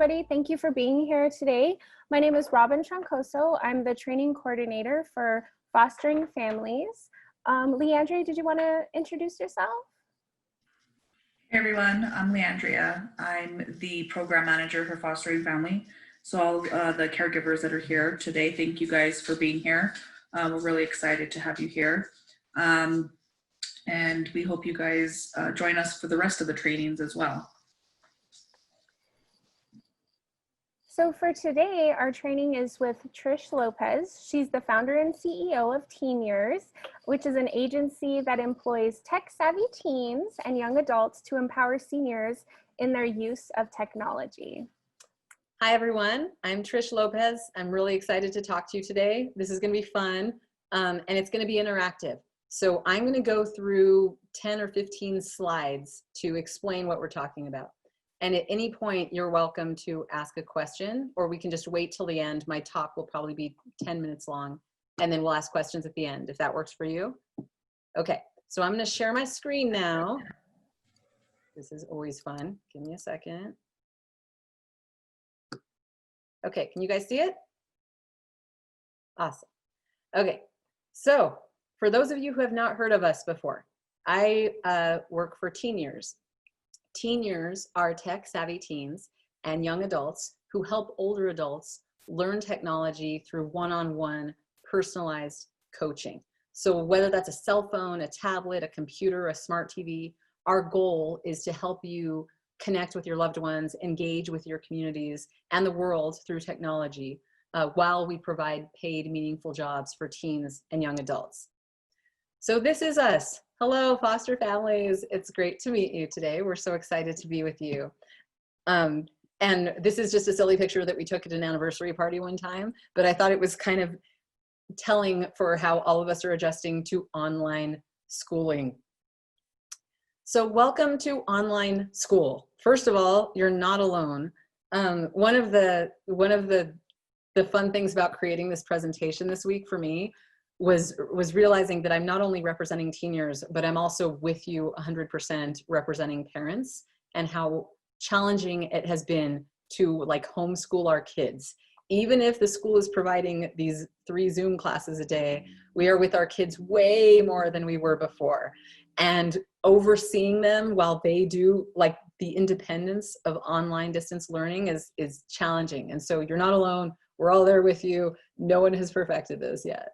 everybody. Thank you for being here today. My name is Robin Troncoso. I'm the training coordinator for Fostering Families. Leandria, did you want to introduce yourself? Hey everyone, I'm Leandria. I'm the program manager for Fostering Family. So all the caregivers that are here today, thank you guys for being here. We're really excited to have you here. And we hope you guys join us for the rest of the trainings as well. So for today, our training is with Trish Lopez. She's the founder and CEO of Teeniors, which is an agency that employs tech-savvy teens and young adults to empower seniors in their use of technology. Hi everyone, I'm Trish Lopez. I'm really excited to talk to you today. This is going to be fun and it's going to be interactive. So I'm going to go through 10 or 15 slides to explain what we're talking about. And at any point, you're welcome to ask a question, or we can just wait till the end. My talk will probably be 10 minutes long, and then we'll ask questions at the end, if that works for you. Okay, so I'm going to share my screen now. This is always fun. Give me a second. Okay, can you guys see it? Awesome. Okay, so for those of you who have not heard of us before, I work for Teeniors. Teeniors are tech-savvy teens and young adults who help older adults learn technology through one-on-one personalized coaching. So whether that's a cell phone, a tablet, a computer, a smart TV, our goal is to help you connect with your loved ones, engage with your communities and the world through technology while we provide paid, meaningful jobs for teens and young adults. So this is us. Hello, foster families. It's great to meet you today. We're so excited to be with you. And this is just a silly picture that we took at an anniversary party one time, but I thought it was kind of telling for how all of us are adjusting to online schooling. So welcome to online school. First of all, you're not alone. One of the fun things about creating this presentation this week for me was realizing that I'm not only representing Teeniors, but I'm also with you 100% representing parents, and how challenging it has been to like homeschool our kids. Even if the school is providing these 3 Zoom classes a day, we are with our kids way more than we were before. And overseeing them while they do like the independence of online distance learning is challenging. And so you're not alone. We're all there with you. No one has perfected this yet.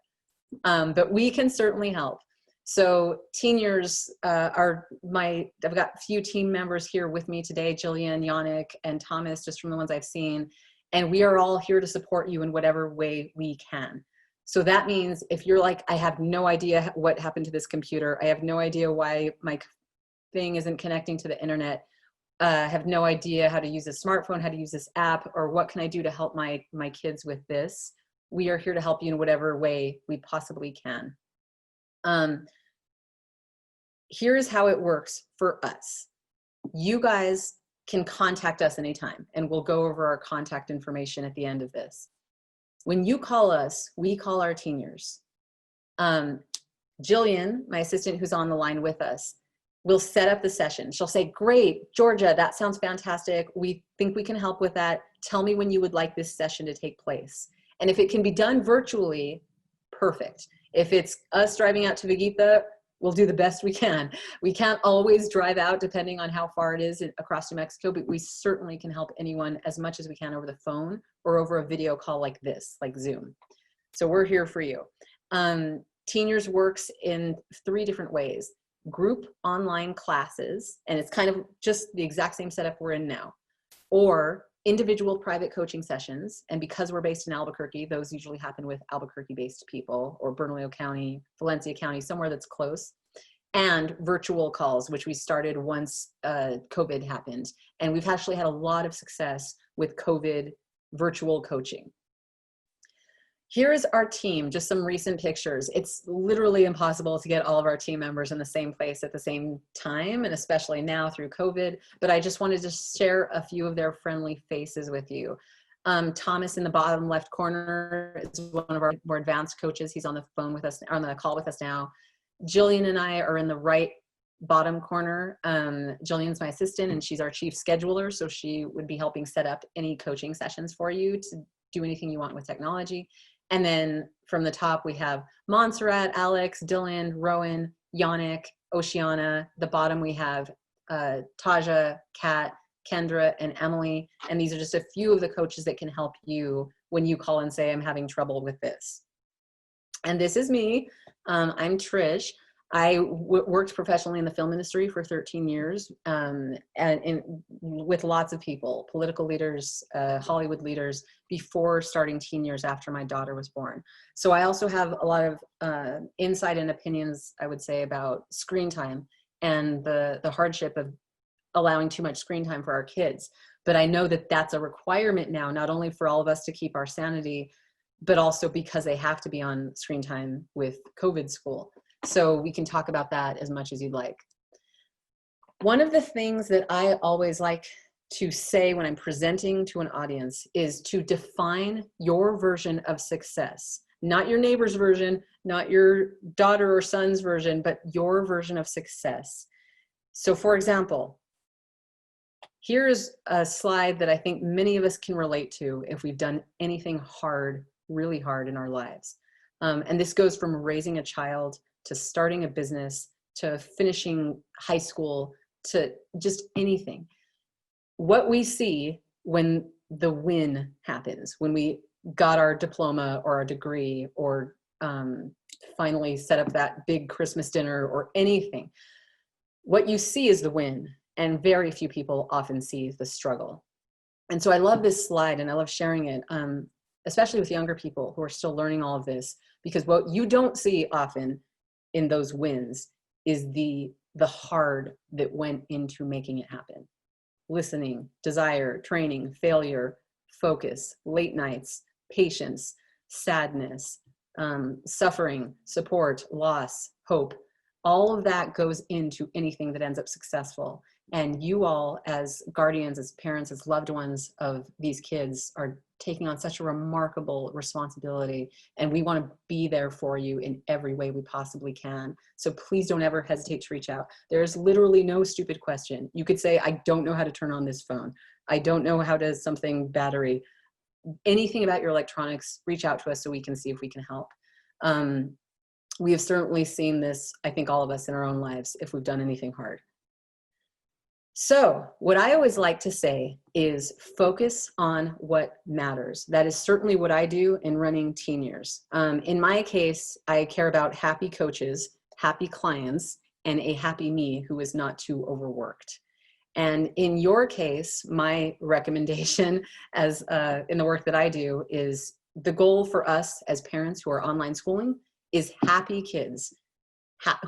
But we can certainly help. So Teeniors I've got a few team members here with me today, Jillian, Yannick, and Thomas, just from the ones I've seen. And we are all here to support you in whatever way we can. So that means if you're like, I have no idea what happened to this computer, I have no idea why my thing isn't connecting to the internet, I have no idea how to use a smartphone, how to use this app, or what can I do to help my kids with this, we are here to help you in whatever way we possibly can. Here's how it works for us. You guys can contact us anytime, and we'll go over our contact information at the end of this. When you call us, we call our Teeniors. Jillian, my assistant who's on the line with us, will set up the session. She'll say, great, Georgia, that sounds fantastic. We think we can help with that. Tell me when you would like this session to take place. And if it can be done virtually, perfect. If it's us driving out to Vegetha, we'll do the best we can. We can't always drive out depending on how far it is across New Mexico, but we certainly can help anyone as much as we can over the phone or over a video call like this, like Zoom. So we're here for you. Teeniors works in 3 different ways. Group online classes, and it's kind of just the exact same setup we're in now, or individual private coaching sessions. And because we're based in Albuquerque, those usually happen with Albuquerque-based people, or Bernalillo County, Valencia County, somewhere that's close. And virtual calls, which we started once COVID happened. And we've actually had a lot of success with COVID virtual coaching. Here's our team, just some recent pictures. It's literally impossible to get all of our team members in the same place at the same time, and especially now through COVID, but I just wanted to share a few of their friendly faces with you. Thomas in the bottom left corner is one of our more advanced coaches. He's on the phone with us, on the call with us now. Jillian and I are in the right bottom corner, Jillian's my assistant and she's our chief scheduler. So she would be helping set up any coaching sessions for you to do anything you want with technology. And then from the top, we have Montserrat, Alex, Dylan, Rowan, Yannick, Oceana. The bottom, we have Taja, Kat, Kendra, and Emily. And these are just a few of the coaches that can help you when you call and say, I'm having trouble with this. And this is me. I'm Trish. I worked professionally in the film industry for 13 years and with lots of people, political leaders, Hollywood leaders, before starting Teen Years after my daughter was born. So I also have a lot of insight and opinions, I would say, about screen time and the hardship of allowing too much screen time for our kids. But I know that that's a requirement now, not only for all of us to keep our sanity, but also because they have to be on screen time with COVID school. So we can talk about that as much as you'd like. One of the things that I always like to say when I'm presenting to an audience is to define your version of success, not your neighbor's version, not your daughter or son's version, but your version of success. So for example, here's a slide that I think many of us can relate to if we've done anything hard, really hard in our lives. And this goes from raising a child to starting a business, to finishing high school, to just anything. What we see when the win happens, when we got our diploma or our degree, or finally set up that big Christmas dinner or anything, what you see is the win, and very few people often see the struggle. And so I love this slide and I love sharing it, especially with younger people who are still learning all of this, because what you don't see often in those wins is the hard that went into making it happen. Listening, desire, training, failure, focus, late nights, patience, sadness, suffering, support, loss, hope. All of that goes into anything that ends up successful. And you all, as guardians, as parents, as loved ones of these kids, are taking on such a remarkable responsibility. And we want to be there for you in every way we possibly can. So please don't ever hesitate to reach out. There's literally no stupid question. You could say, I don't know how to turn on this phone. I don't know how to something battery. Anything about your electronics, reach out to us so we can see if we can help. We have certainly seen this, I think all of us in our own lives, if we've done anything hard. So what I always like to say is focus on what matters. That is certainly what I do in running Teen Years. In my case, I care about happy coaches, happy clients, and a happy me who is not too overworked. And in your case, my recommendation as in the work that I do is the goal for us as parents who are online schooling is happy kids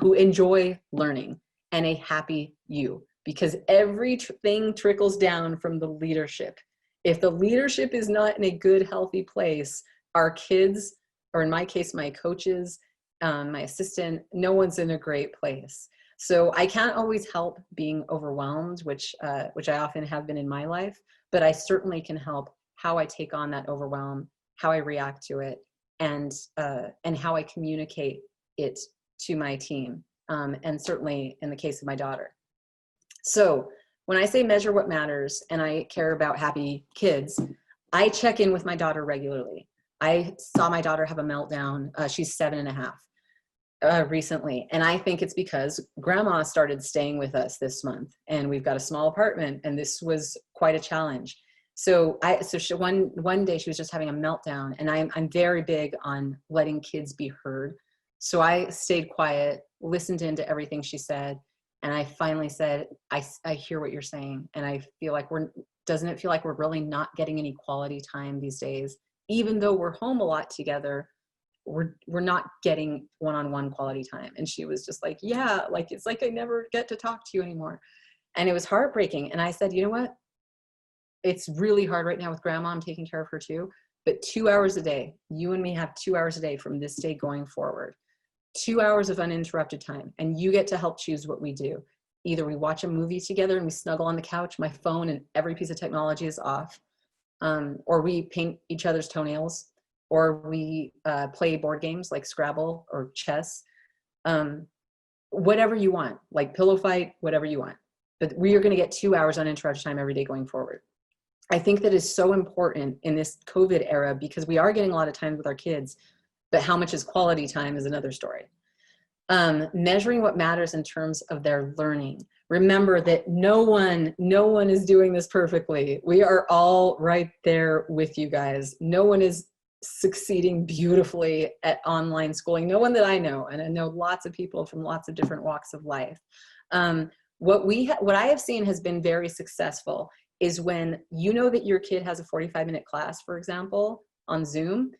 who enjoy learning and a happy you. Because everything trickles down from the leadership. If the leadership is not in a good, healthy place, our kids, or in my case, my coaches, my assistant, no one's in a great place. So I can't always help being overwhelmed, which I often have been in my life, but I certainly can help how I take on that overwhelm, how I react to it, and how I communicate it to my team, and certainly in the case of my daughter. So when I say measure what matters and I care about happy kids, I check in with my daughter regularly. I saw my daughter have a meltdown. She's 7.5 recently. And I think it's because grandma started staying with us this month and we've got a small apartment and this was quite a challenge. So one day she was just having a meltdown, and I'm very big on letting kids be heard. So I stayed quiet, listened into everything she said. And I finally said, I hear what you're saying. And I feel like doesn't it feel like we're really not getting any quality time these days? Even though we're home a lot together, we're not getting one-on-one quality time. And she was just like, yeah, like, it's like I never get to talk to you anymore. And it was heartbreaking. And I said, you know what? It's really hard right now with grandma. I'm taking care of her too. But 2 hours a day, you and me have 2 hours a day from this day going forward. 2 hours of uninterrupted time, and you get to help choose what we do. Either we watch a movie together and we snuggle on the couch, my phone and every piece of technology is off, or we paint each other's toenails, or we play board games like Scrabble or chess. whatever you want, like pillow fight, whatever you want. But we are going to get 2 hours uninterrupted time every day going forward. I think that is so important in this COVID era because we are getting a lot of time with our kids, but how much is quality time is another story. Measuring what matters in terms of their learning. Remember that no one is doing this perfectly. We are all right there with you guys. No one is succeeding beautifully at online schooling. No one that I know, and I know lots of people from lots of different walks of life. What I have seen has been very successful is when you know that your kid has a 45-minute class, for example, on Zoom,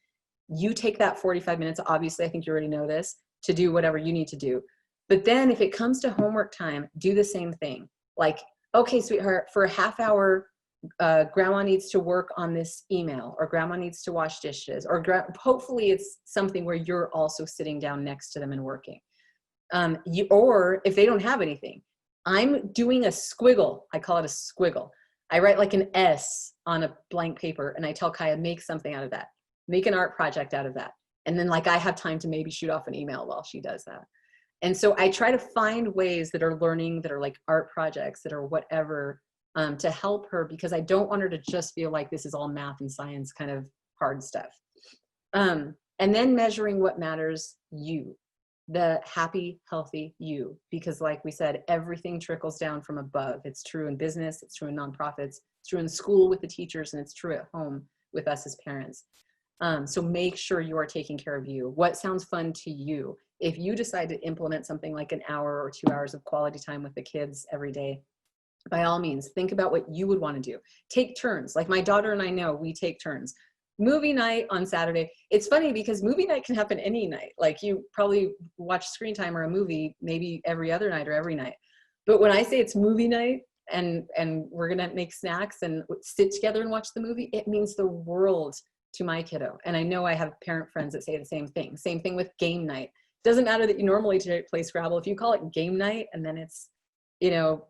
you take that 45 minutes, obviously, I think you already know this, to do whatever you need to do. But then if it comes to homework time, do the same thing. Like, okay, sweetheart, for a half hour, grandma needs to work on this email, or grandma needs to wash dishes, or hopefully it's something where you're also sitting down next to them and working. Or if they don't have anything, I'm doing a squiggle. I call it a squiggle. I write like an S on a blank paper and I tell Kaya, make something out of that. Make an art project out of that. And then like I have time to maybe shoot off an email while she does that. And so I try to find ways that are learning, that are like art projects, that are whatever, to help her, because I don't want her to just feel like this is all math and science kind of hard stuff. And then measuring what matters you, the happy, healthy you, because like we said, everything trickles down from above. It's true in business, it's true in nonprofits, it's true in school with the teachers, and it's true at home with us as parents. So make sure you are taking care of you. What sounds fun to you? If you decide to implement something like an hour or 2 hours of quality time with the kids every day, by all means, think about what you would want to do. Take turns. Like my daughter and I know we take turns. Movie night on Saturday. It's funny because movie night can happen any night. Like you probably watch screen time or a movie maybe every other night or every night. But when I say it's movie night and we're going to make snacks and sit together and watch the movie, it means the world to my kiddo. And I know I have parent friends that say the same thing. Same thing with game night. Doesn't matter that you normally play Scrabble. If you call it game night and then it's, you know,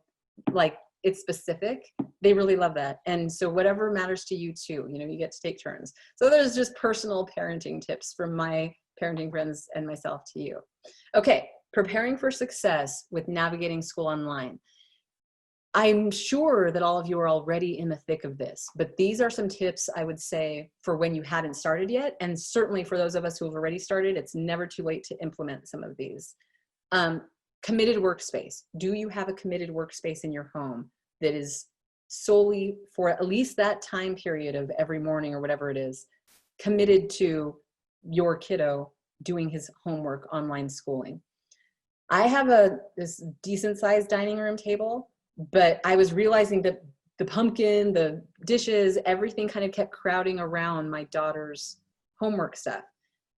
like it's specific, they really love that. And so whatever matters to you too, you know, you get to take turns. So there's just personal parenting tips from my parenting friends and myself to you. Okay, preparing for success with navigating school online. I'm sure that all of you are already in the thick of this, but these are some tips I would say for when you hadn't started yet. And certainly for those of us who have already started, it's never too late to implement some of these. Committed workspace. Do you have a committed workspace in your home that is solely for at least that time period of every morning or whatever it is, committed to your kiddo doing his homework online schooling? I have this decent sized dining room table, but I was realizing that the pumpkin, the dishes, everything kind of kept crowding around my daughter's homework stuff.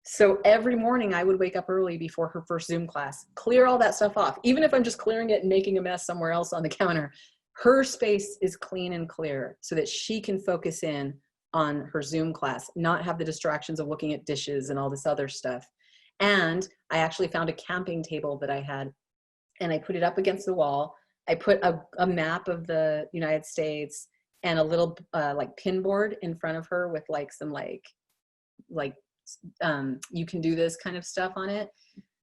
So every morning I would wake up early before her first Zoom class, clear all that stuff off. Even if I'm just clearing it and making a mess somewhere else on the counter, her space is clean and clear so that she can focus in on her Zoom class, not have the distractions of looking at dishes and all this other stuff. And I actually found a camping table that I had, and I put it up against the wall. I put a map of the United States and a little like pin board in front of her with like some like you can do this kind of stuff on it.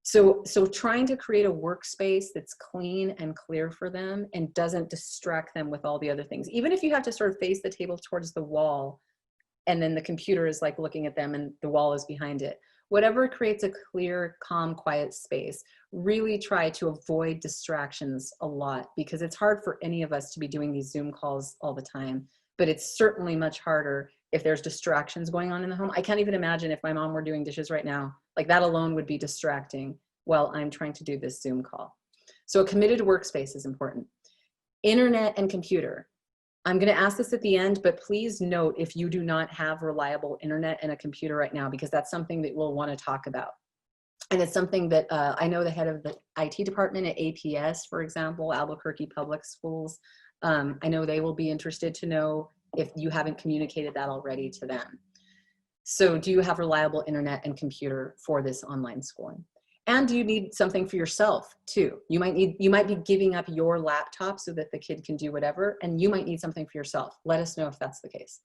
So trying to create a workspace that's clean and clear for them and doesn't distract them with all the other things. Even if you have to sort of face the table towards the wall and then the computer is like looking at them and the wall is behind it. Whatever creates a clear, calm, quiet space. Really try to avoid distractions a lot, because it's hard for any of us to be doing these Zoom calls all the time, but it's certainly much harder if there's distractions going on in the home. I can't even imagine if my mom were doing dishes right now, like that alone would be distracting while I'm trying to do this Zoom call. So a committed workspace is important. Internet and computer. I'm going to ask this at the end, but please note if you do not have reliable internet and a computer right now, because that's something that we'll want to talk about. And it's something that I know the head of the IT department at APS, for example, Albuquerque Public Schools, I know they will be interested to know if you haven't communicated that already to them. So do you have reliable internet and computer for this online schooling? And do you need something for yourself too? You might be giving up your laptop so that the kid can do whatever, and you might need something for yourself. Let us know if that's the case.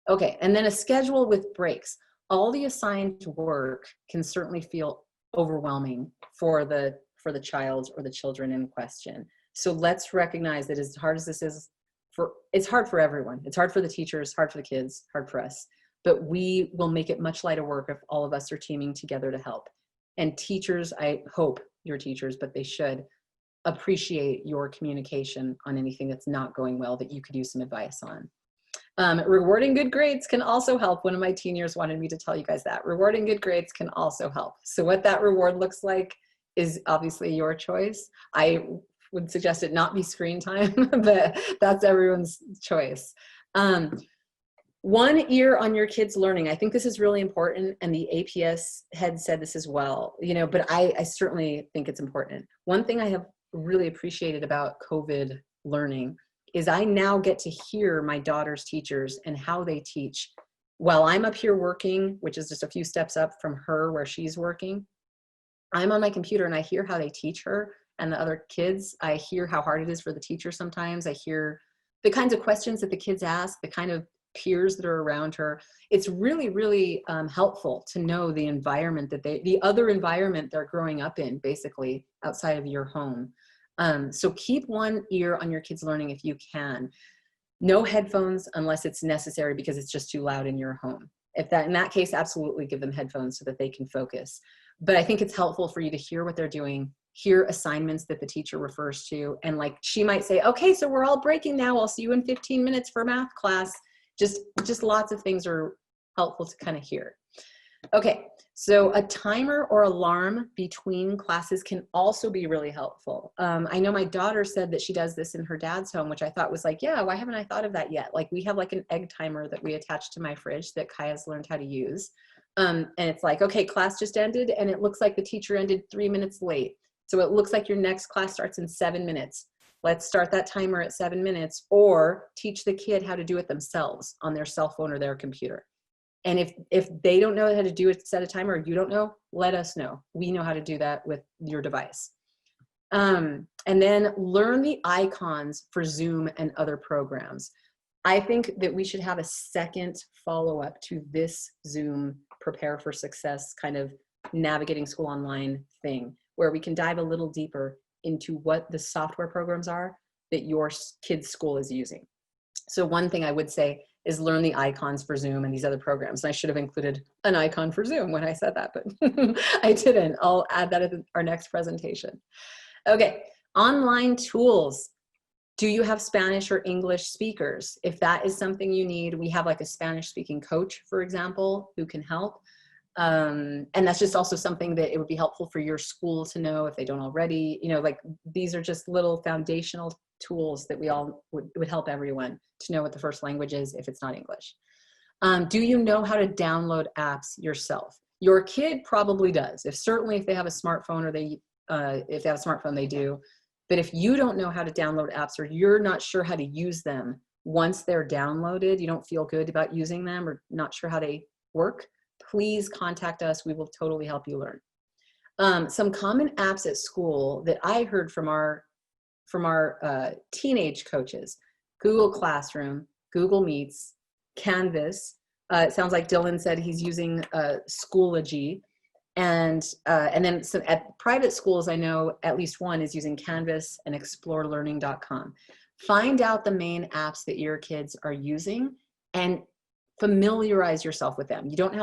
Okay, and then a schedule with breaks. All the assigned work can certainly feel overwhelming for the for the child or the children in question. So let's recognize that as hard as this is, it's hard for everyone. It's hard for the teachers, hard for the kids, hard for us. But we will make it much lighter work if all of us are teaming together to help. And teachers, I hope you're teachers, but they should appreciate your communication on anything that's not going well that you could use some advice on. Rewarding good grades can also help. One of my Teeniors wanted me to tell you guys that. Rewarding good grades can also help. So what that reward looks like is obviously your choice. I would suggest it not be screen time, but that's everyone's choice. 1 ear on your kids' learning. I think this is really important, and the APS had said this as well, you know, but I certainly think it's important. One thing I have really appreciated about COVID learning is I now get to hear my daughter's teachers and how they teach while I'm up here working, which is just a few steps up from her where she's working. I'm on my computer and I hear how they teach her and the other kids. I hear how hard it is for the teacher sometimes. I hear the kinds of questions that the kids ask, the kind of peers that are around her. It's really, really helpful to know the environment that the other environment they're growing up in, basically outside of your home. So keep 1 ear on your kids' learning if you can. No headphones unless it's necessary because it's just too loud in your home. In that case, absolutely give them headphones so that they can focus. But I think it's helpful for you to hear what they're doing, hear assignments that the teacher refers to. And like she might say, okay, so we're all breaking now. I'll see you in 15 minutes for math class. Just lots of things are helpful to kind of hear. Okay, so a timer or alarm between classes can also be really helpful. I know my daughter said that she does this in her dad's home, which I thought was like, yeah, why haven't I thought of that yet? Like we have like an egg timer that we attach to my fridge that Kaya's learned how to use. And it's like, okay, class just ended and it looks like the teacher ended 3 minutes late. So it looks like your next class starts in 7 minutes. Let's start that timer at 7 minutes, or teach the kid how to do it themselves on their cell phone or their computer. And if they don't know how to do it, set a timer, or you don't know, let us know. We know how to do that with your device. And then learn the icons for Zoom and other programs. I think that we should have a second follow-up to this Zoom Prepare for Success kind of navigating school online thing, where we can dive a little deeper into what the software programs are that your kid's school is using. So one thing I would say is learn the icons for Zoom and these other programs. And I should have included an icon for Zoom when I said that, but I didn't. I'll add that at our next presentation. Okay, online tools. Do you have Spanish or English speakers? If that is something you need, we have like a Spanish speaking coach, for example, who can help. And that's just also something that it would be helpful for your school to know if they don't already, you know, like these are just little foundational tools that we all would help everyone to know what the first language is if it's not English. Do you know how to download apps yourself? Your kid probably does. Certainly if they have a smartphone or if they have a smartphone, they do. But if you don't know how to download apps or you're not sure how to use them once they're downloaded, you don't feel good about using them or not sure how they work, please contact us. We will totally help you learn. Some common apps at school that I heard from our teenage coaches: Google Classroom, Google Meets, Canvas. It sounds like Dylan said he's using Schoology. And then at private schools, I know at least one is using Canvas and explorelearning.com. Find out the main apps that your kids are using and familiarize yourself with them. You don't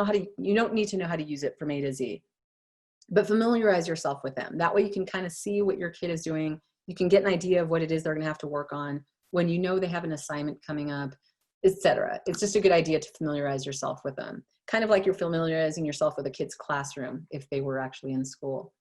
need to know how to use it from A to Z, but familiarize yourself with them. That way you can kind of see what your kid is doing. You can get an idea of what it is they're gonna have to work on when you know they have an assignment coming up, etc. It's just a good idea to familiarize yourself with them. Kind of like you're familiarizing yourself with a kid's classroom if they were actually in school.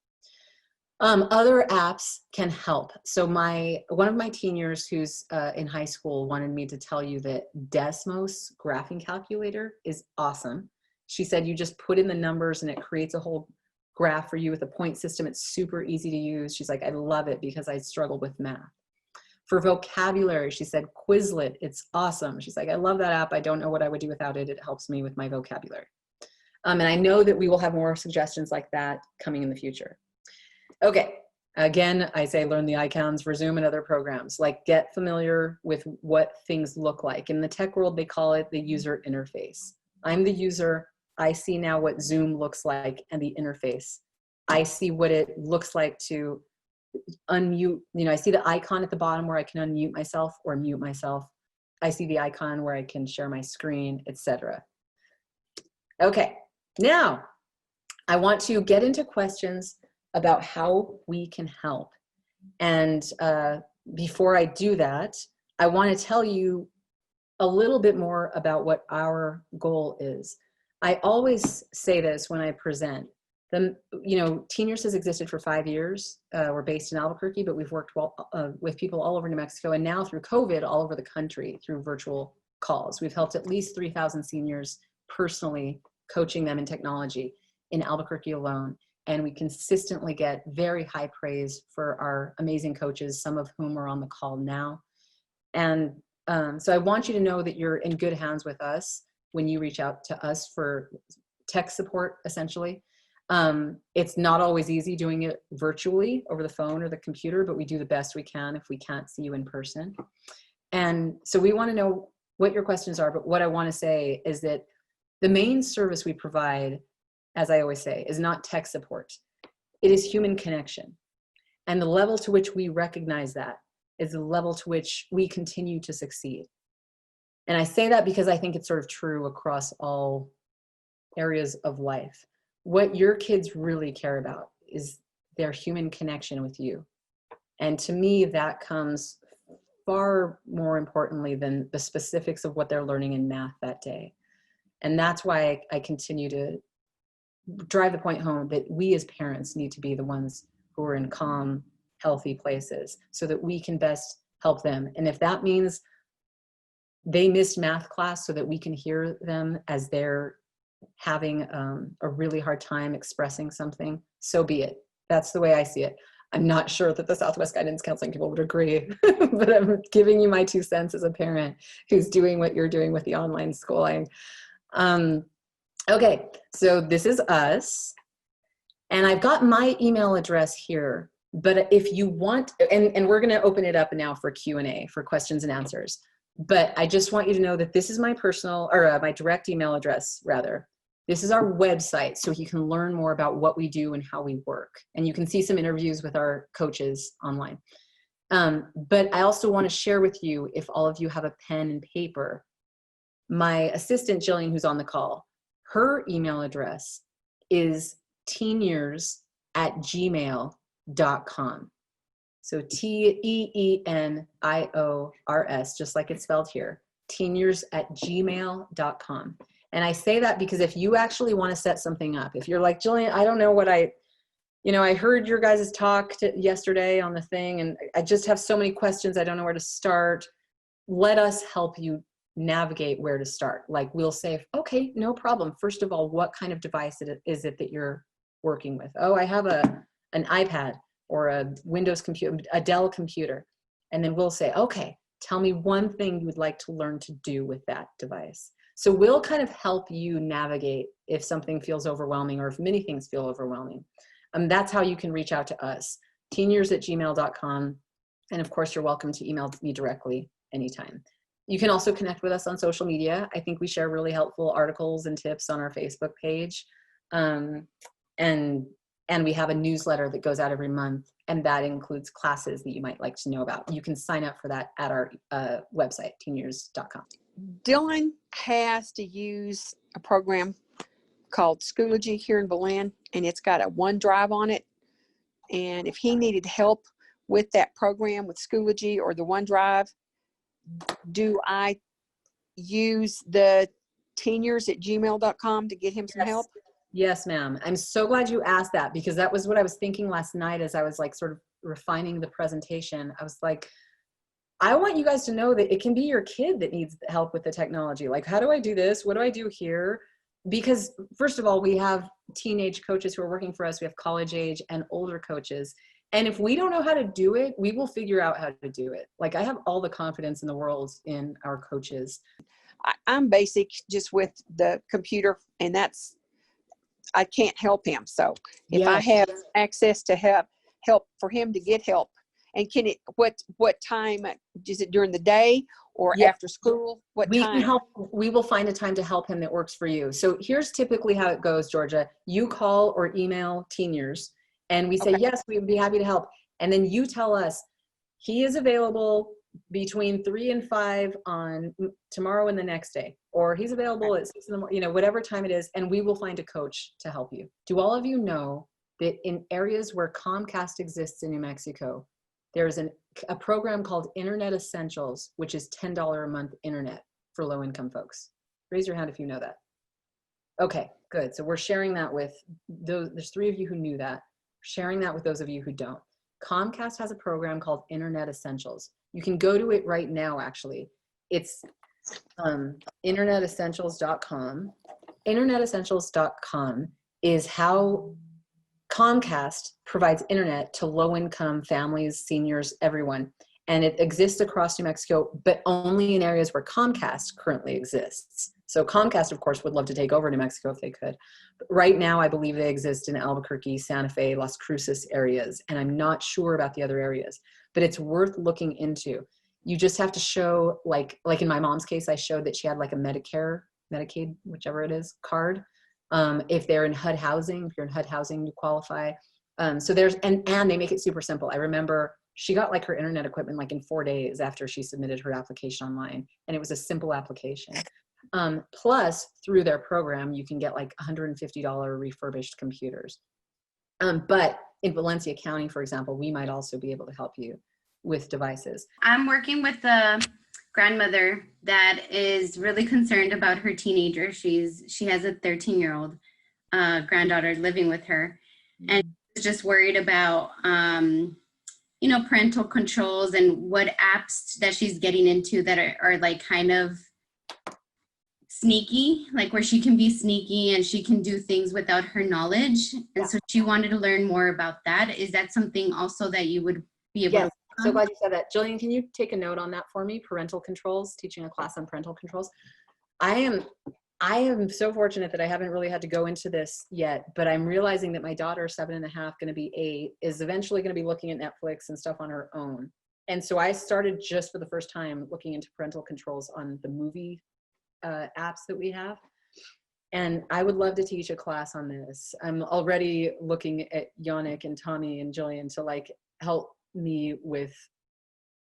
Other apps can help. So one of my Teeniors who's in high school wanted me to tell you that Desmos graphing calculator is awesome. She said you just put in the numbers and it creates a whole graph for you with a point system. It's super easy to use. She's like, I love it because I struggle with math. For vocabulary, she said Quizlet, it's awesome. She's like, I love that app. I don't know what I would do without it. It helps me with my vocabulary. And I know that we will have more suggestions like that coming in the future. Okay, again, I say learn the icons for Zoom and other programs. Like get familiar with what things look like. In the tech world, they call it the user interface. I'm the user. I see now what Zoom looks like and the interface. I see what it looks like to unmute, I see the icon at the bottom where I can unmute myself or mute myself. I see the icon where I can share my screen, etc. Okay, now I want to get into questions about how we can help. And before I do that, I want to tell you a little bit more about what our goal is. I always say this when I present. Teeniors has existed for 5 years. We're based in Albuquerque, but we've worked with people all over New Mexico, and now through COVID, all over the country through virtual calls. We've helped at least 3,000 seniors personally, coaching them in technology in Albuquerque alone. And we consistently get very high praise for our amazing coaches, some of whom are on the call now. And so I want you to know that you're in good hands with us when you reach out to us for tech support, essentially. It's not always easy doing it virtually over the phone or the computer, but we do the best we can if we can't see you in person. And so we want to know what your questions are, but what I want to say is that the main service we provide, as I always say, is not tech support. It is human connection. And the level to which we recognize that is the level to which we continue to succeed. And I say that because I think it's sort of true across all areas of life. What your kids really care about is their human connection with you. And to me, that comes far more importantly than the specifics of what they're learning in math that day. And that's why I continue to drive the point home that we as parents need to be the ones who are in calm, healthy places so that we can best help them. And if that means they missed math class so that we can hear them as they're having a really hard time expressing something, so be it. That's the way I see it. I'm not sure that the Southwest Guidance Counseling people would agree, but I'm giving you my 2 cents as a parent who's doing what you're doing with the online schooling. Okay, so this is us. And I've got my email address here, but if you want, and we're gonna open it up now for Q&A, for questions and answers. But I just want you to know that this is my personal, or my direct email address, rather. This is our website, so you can learn more about what we do and how we work. And you can see some interviews with our coaches online. But I also want to share with you, if all of you have a pen and paper, my assistant, Jillian, who's on the call, her email address is teeniors@gmail.com. So TEENIORS, just like it's spelled here, teeniors@gmail.com. And I say that because if you actually want to set something up, if you're like, Jillian, I don't know what I heard your guys' talk yesterday on the thing, and I just have so many questions, I don't know where to start. Let us help you navigate where to start. Like, we'll say, okay, no problem. First of all, what kind of device is it that you're working with? Oh, I have an iPad or a Windows computer, a Dell computer. And then we'll say, okay, tell me one thing you would like to learn to do with that device. So we'll kind of help you navigate if something feels overwhelming or if many things feel overwhelming. That's how you can reach out to us, teeniors@gmail.com. And of course, you're welcome to email me directly anytime. You can also connect with us on social media. I think we share really helpful articles and tips on our Facebook page. And we have a newsletter that goes out every month, and that includes classes that you might like to know about. You can sign up for that at our website, teeniors.com. Dylan has to use a program called Schoology here in Belen, and it's got a OneDrive on it. And if he needed help with that program with Schoology or the OneDrive, do I use the teeniors@gmail.com to get him some help? Yes, ma'am. I'm so glad you asked that, because that was what I was thinking last night as I was like sort of refining the presentation. I was like, I want you guys to know that it can be your kid that needs help with the technology. Like, how do I do this? What do I do here? Because first of all, we have teenage coaches who are working for us. We have college age and older coaches. And if we don't know how to do it, we will figure out how to do it. Like, I have all the confidence in the world in our coaches. I'm basic just with the computer, and I can't help him. So if I have access to help for him to get help, and can it, what time, is it during the day or after school? What time? Can help. We will find a time to help him that works for you. So here's typically how it goes, Georgia. You call or email Teeniors, and we say, yes, we would be happy to help. And then you tell us, he is available between 3 and 5 on tomorrow and the next day, or he's available at 6 in the morning, whatever time it is, and we will find a coach to help you. Do all of you know that in areas where Comcast exists in New Mexico, there's a program called Internet Essentials, which is $10 a month internet for low-income folks? Raise your hand if you know that. Okay, good. So we're sharing that with those. There's 3 of you who knew that. Sharing that with those of you who don't. Comcast has a program called Internet Essentials. You can go to it right now, actually. It's internetessentials.com. Internetessentials.com is how Comcast provides internet to low-income families, seniors, everyone. And it exists across New Mexico, but only in areas where Comcast currently exists. So Comcast, of course, would love to take over New Mexico if they could. But right now, I believe they exist in Albuquerque, Santa Fe, Las Cruces areas, and I'm not sure about the other areas, but it's worth looking into. You just have to show, like in my mom's case, I showed that she had like a Medicare, Medicaid, whichever it is, card. If they're in HUD housing, if you're in HUD housing, you qualify. So there's, and they make it super simple. I remember she got like her internet equipment like in 4 days after she submitted her application online, and it was a simple application. Plus, through their program, you can get like $150 refurbished computers. But in Valencia County, for example, we might also be able to help you with devices. I'm working with a grandmother that is really concerned about her teenager. She has a 13-year-old granddaughter living with her, and she's just worried about parental controls and what apps that she's getting into that are like kind of sneaky, like where she can be sneaky and she can do things without her knowledge. And so she wanted to learn more about that. Is that something also that you would be able Yes. to? So glad you said that. Jillian, can you take a note on that for me? Parental controls, teaching a class on parental controls. I am so fortunate that I haven't really had to go into this yet, but I'm realizing that my daughter, 7.5, going to be 8, is eventually going to be looking at Netflix and stuff on her own. And so I started just for the first time looking into parental controls on the movie apps that we have. And I would love to teach a class on this. I'm already looking at Yannick and Tommy and Jillian to like help me with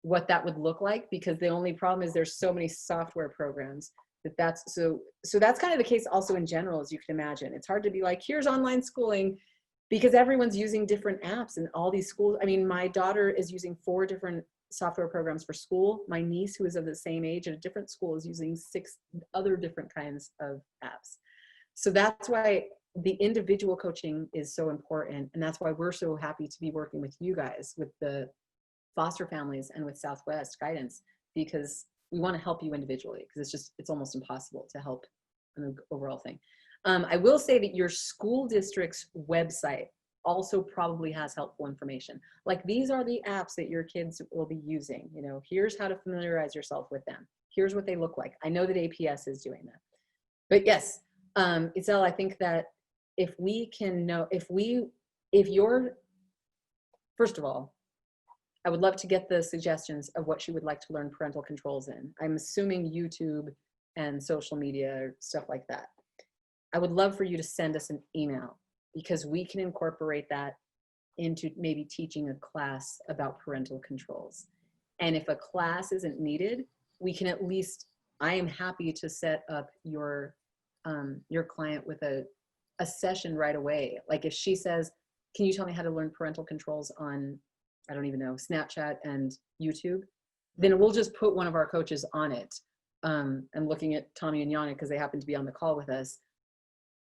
what that would look like, because the only problem is there's so many software programs that's so that's kind of the case also in general, as you can imagine. It's hard to be like, here's online schooling, because everyone's using different apps and all these schools. I mean, my daughter is using 4 different software programs for school. My niece, who is of the same age at a different school, is using 6 other different kinds of apps. So that's why the individual coaching is so important. And that's why we're so happy to be working with you guys, with the foster families and with Southwest Guidance, because we want to help you individually, because it's almost impossible to help an overall thing. I will say that your school district's website also probably has helpful information. Like, these are the apps that your kids will be using. Here's how to familiarize yourself with them. Here's what they look like. I know that APS is doing that. But yes, Itzel, I think that if we can know, first of all, I would love to get the suggestions of what she would like to learn parental controls in. I'm assuming YouTube and social media or stuff like that. I would love for you to send us an email, because we can incorporate that into maybe teaching a class about parental controls. And if a class isn't needed, we can at least, I am happy to set up your client with a session right away. Like if she says, can you tell me how to learn parental controls on, I don't even know, Snapchat and YouTube, then we'll just put one of our coaches on it. I'm looking at Tommy and Yannick because they happen to be on the call with us.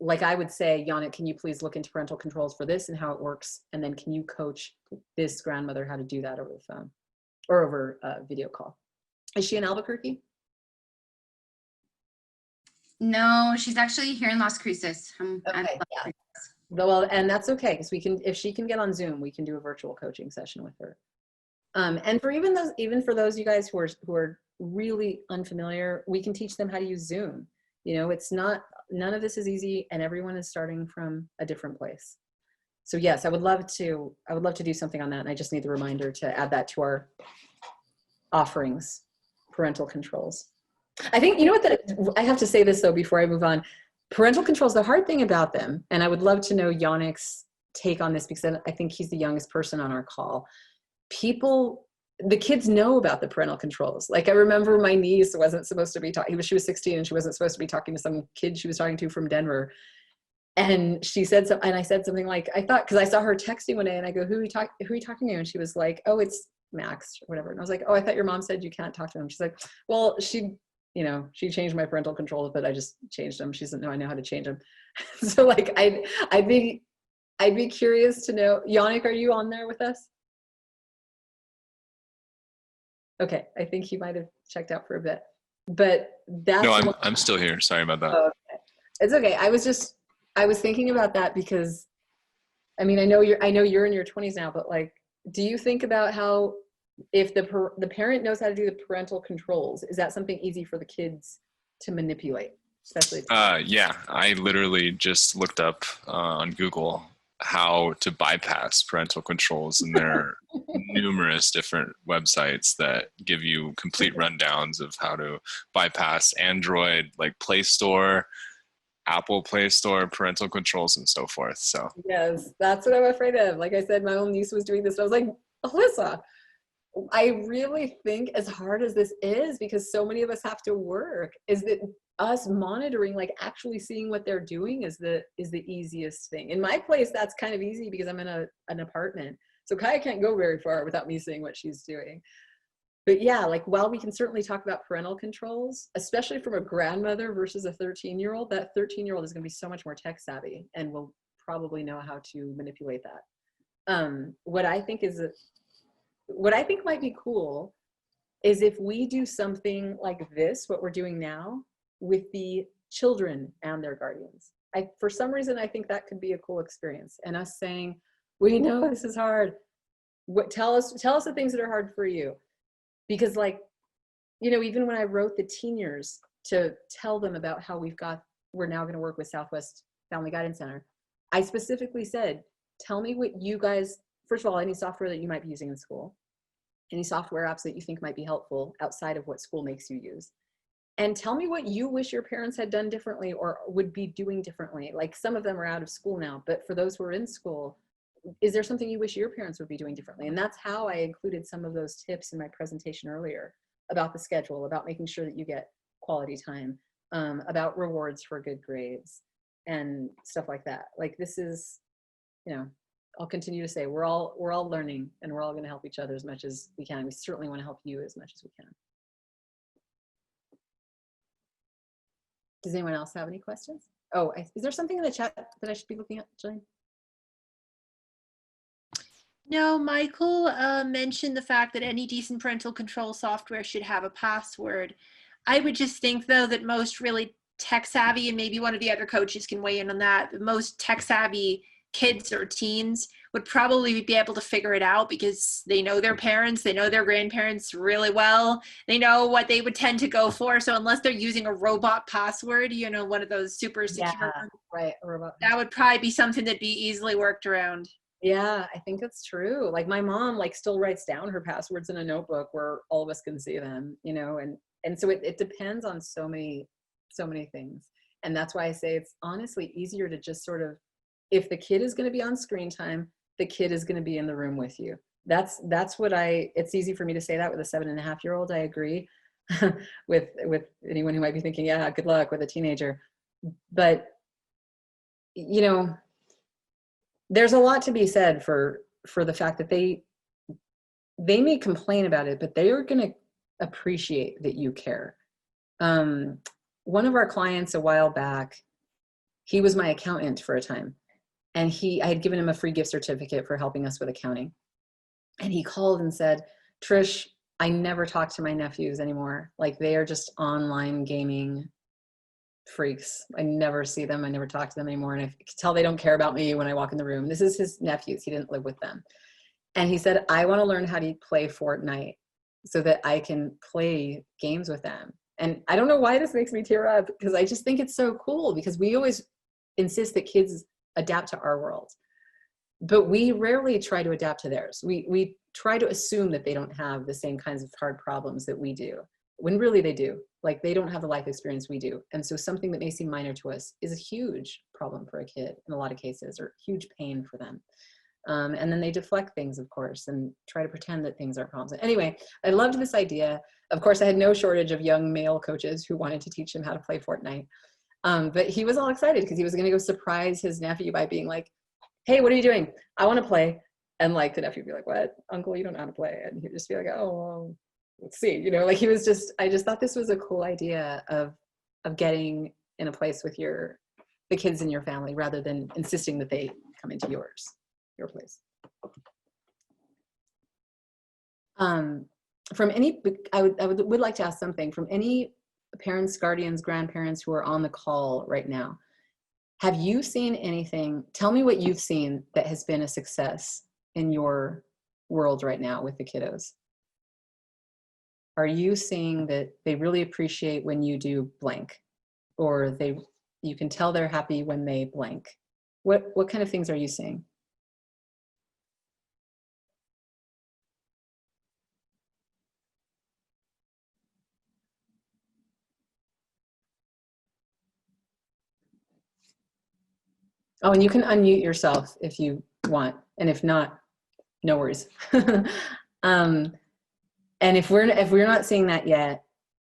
Like I would say, Yannick, can you please look into parental controls for this and how it works? And then can you coach this grandmother how to do that over the phone or over a video call? Is she in Albuquerque? No, she's actually here in Las Cruces. Okay, yeah. Well, and that's okay, because we can, if she can get on Zoom, we can do a virtual coaching session with her. And for even for those you guys who are really unfamiliar, we can teach them how to use Zoom. It's not, none of this is easy, and everyone is starting from a different place. So yes, I would love to do something on that, and I just need the reminder to add that to our offerings, parental controls. I think, I have to say this though before I move on. Parental controls, the hard thing about them, and I would love to know Yannick's take on this because I think he's the youngest person on our call. The kids know about the parental controls. Like I remember my niece wasn't supposed to be talking, she was 16 and she wasn't supposed to be talking to some kid she was talking to from Denver. And she said something, and I said something like, I thought, because I saw her texting one day and I go, who are you talking to? And she was like, oh, it's Max or whatever. And I was like, oh, I thought your mom said you can't talk to him. She's like, well, she changed my parental controls, but I just changed them. She doesn't know I know how to change them. So like, I'd be curious to know, Yannick, are you on there with us? Okay, I think he might have checked out for a bit, but that's No, I'm still here. Sorry about that. Oh, okay. It's okay. I was thinking about that because, I mean, I know you're in your 20s now, but like, do you think about how if the parent knows how to do the parental controls, is that something easy for the kids to manipulate, especially? Yeah, I literally just looked up on Google how to bypass parental controls, and there are numerous different websites that give you complete rundowns of how to bypass Android, like Play Store, Apple Play Store, parental controls, and so forth. So Yes, that's what I'm afraid of. Like I said, my own niece was doing this. And I was like, Alyssa, I really think as hard as this is, because so many of us have to work, is that us monitoring, like actually seeing what they're doing is the easiest thing. In my place, that's kind of easy because I'm in an apartment. So Kaya can't go very far without me seeing what she's doing. But yeah, like while we can certainly talk about parental controls, especially from a grandmother versus a 13-year-old, that 13-year-old is going to be so much more tech savvy and will probably know how to manipulate that. What I think might be cool is if we do something like this, what we're doing now, with the children and their guardians. For some reason, I think that could be a cool experience. And us saying, we know this is hard. Tell us the things that are hard for you. Because like, even when I wrote the Teeniors to tell them about how we're now going to work with Southwest Family Guidance Center, I specifically said, tell me what you guys, first of all, any software that you might be using in school, any software apps that you think might be helpful outside of what school makes you use. And tell me what you wish your parents had done differently or would be doing differently. Like some of them are out of school now, but for those who are in school, is there something you wish your parents would be doing differently? And that's how I included some of those tips in my presentation earlier about the schedule, about making sure that you get quality time, about rewards for good grades and stuff like that. Like this is, I'll continue to say we're all learning and we're all going to help each other as much as we can. We certainly want to help you as much as we can. Does anyone else have any questions? Oh, is there something in the chat that I should be looking at, Jillian? No, Michael mentioned the fact that any decent parental control software should have a password. I would just think, though, that most really tech savvy, and maybe one of the other coaches can weigh in on that, the most tech savvy kids or teens would probably be able to figure it out because they know their parents, they know their grandparents really well, they know what they would tend to go for. So unless they're using a robot password, one of those super secure ones, right, a robot, that would probably be something that'd be easily worked around. Yeah, I think that's true. Like my mom still writes down her passwords in a notebook where all of us can see them, and so it depends on so many things. And that's why I say it's honestly easier to just sort of, if the kid is going to be on screen time, the kid is going to be in the room with you. That's what it's easy for me to say that with a 7.5-year-old. I agree with anyone who might be thinking, yeah, good luck with a teenager. But, there's a lot to be said for the fact that they may complain about it, but they are going to appreciate that you care. One of our clients a while back, he was my accountant for a time. And I had given him a free gift certificate for helping us with accounting. And he called and said, Trish, I never talk to my nephews anymore. Like they are just online gaming freaks. I never see them. I never talk to them anymore. And I can tell they don't care about me when I walk in the room. This is his nephews. He didn't live with them. And he said, I want to learn how to play Fortnite so that I can play games with them. And I don't know why this makes me tear up, because I just think it's so cool, because we always insist that kids adapt to our world, but we rarely try to adapt to theirs. We try to assume that they don't have the same kinds of hard problems that we do. when really they do. Like, they don't have the life experience we do. And so something that may seem minor to us is a huge problem for a kid in a lot of cases, or huge pain for them. And then they deflect things, of course, and try to pretend that things aren't problems. Anyway, I loved this idea. Of course, I had no shortage of young male coaches who wanted to teach him how to play Fortnite. But he was all excited because he was going to go surprise his nephew by being like, hey, what are you doing? I want to play. And like, the nephew would be like, what? Uncle, you don't know how to play. And he'd just be like, oh, well, let's see. You know, like, he was just, I just thought this was a cool idea of getting in a place with the kids in your family, rather than insisting that they come into your place. From any, I would like to ask something from any parents, guardians, grandparents who are on the call right now. Have you seen anything? Tell me what you've seen that has been a success in your world right now with the kiddos. Are you seeing that they really appreciate when you do blank, or you can tell they're happy when they blank? What kind of things are you seeing? Oh, and you can unmute yourself if you want, and if not, no worries. And if we're not seeing that yet,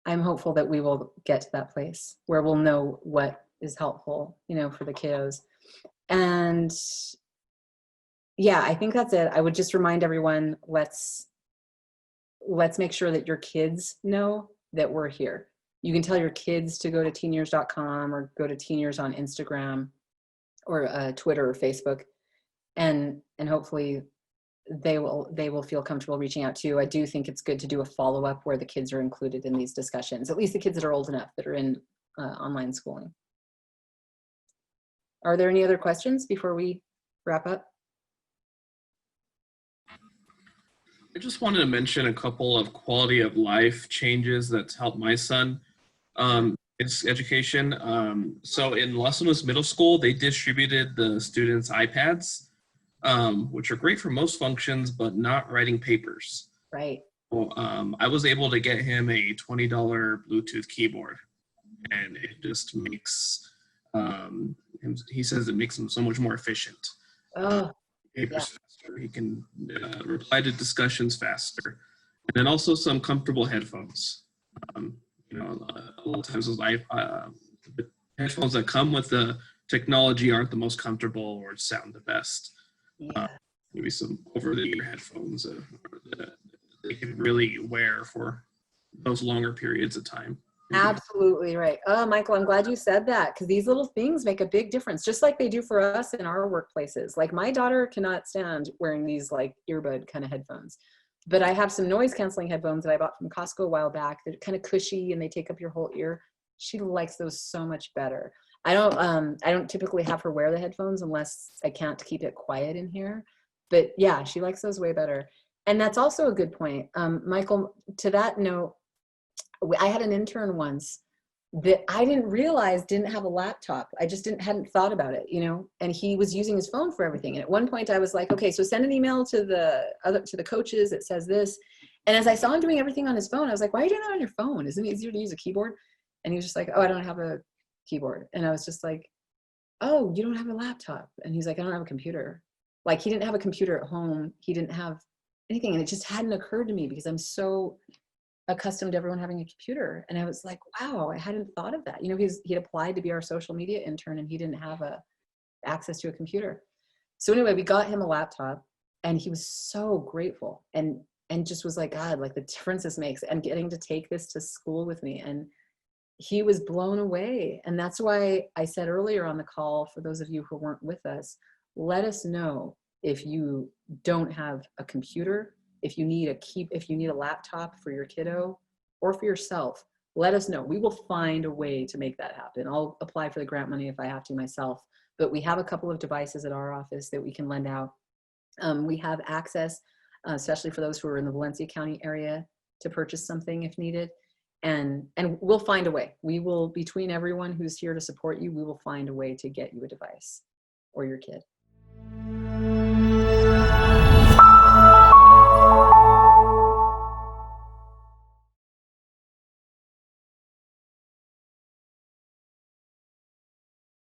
I'm hopeful that we will get to that place where we'll know what is helpful, you know, for the kiddos. And yeah, I think that's it. I would just remind everyone, let's make sure that your kids know that we're here. You can tell your kids to go to teeniors.com or go to Teeniors on Instagram or Twitter or Facebook, and hopefully they will feel comfortable reaching out to you. I do think it's good to do a follow-up where the kids are included in these discussions, at least the kids that are old enough that are in online schooling. Are there any other questions before we wrap up? I just wanted to mention a couple of quality of life changes that's helped my son his education. So in Los Angeles Middle School, they distributed the students iPads, which are great for most functions, but not writing papers. Right. So, I was able to get him a $20 Bluetooth keyboard, and it just makes he says it makes him so much more efficient. Oh, Papers faster. He can reply to discussions faster, and then also some comfortable headphones. You know, a lot of times those the headphones that come with the technology aren't the most comfortable or sound the best. yeah. Maybe some over-the-ear headphones that they can really wear for those longer periods of time. Absolutely right. Oh, Michael, I'm glad you said that, because these little things make a big difference, just like they do for us in our workplaces. Like, my daughter cannot stand wearing these like earbud kind of headphones, but I have some noise canceling headphones that I bought from Costco a while back. They're kind of cushy and they take up your whole ear. She likes those so much better. I don't typically have her wear the headphones unless I can't keep it quiet in here. But yeah, she likes those way better. And that's also a good point. Michael, to that note, I had an intern once that I didn't realize didn't have a laptop. I just hadn't thought about it, you know, and he was using his phone for everything. And at one point I was like, okay, so send an email to the coaches that says this. And as I saw him doing everything on his phone, I was like, why are you doing that on your phone? Isn't it easier to use a keyboard? And he was just like, oh, I don't have a keyboard. And I was just like, oh, you don't have a laptop? And he's like, I don't have a computer. Like, he didn't have a computer at home. He didn't have anything. And it just hadn't occurred to me because I'm so accustomed to everyone having a computer. And I was like, wow, I hadn't thought of that. You know, he'd applied to be our social media intern and he didn't have access to a computer. So anyway, we got him a laptop and he was so grateful and just was like, God, like the difference this makes, and getting to take this to school with me. And he was blown away. And that's why I said earlier on the call, for those of you who weren't with us, let us know if you don't have a computer, if you need a laptop for your kiddo or for yourself. Let us know. We will find a way to make that happen. I'll apply for the grant money if I have to myself, but we have a couple of devices at our office that we can lend out. We have access, especially for those who are in the Valencia County area, to purchase something if needed. And we'll find a way. We will, between everyone who's here to support you, we will find a way to get you a device or your kid.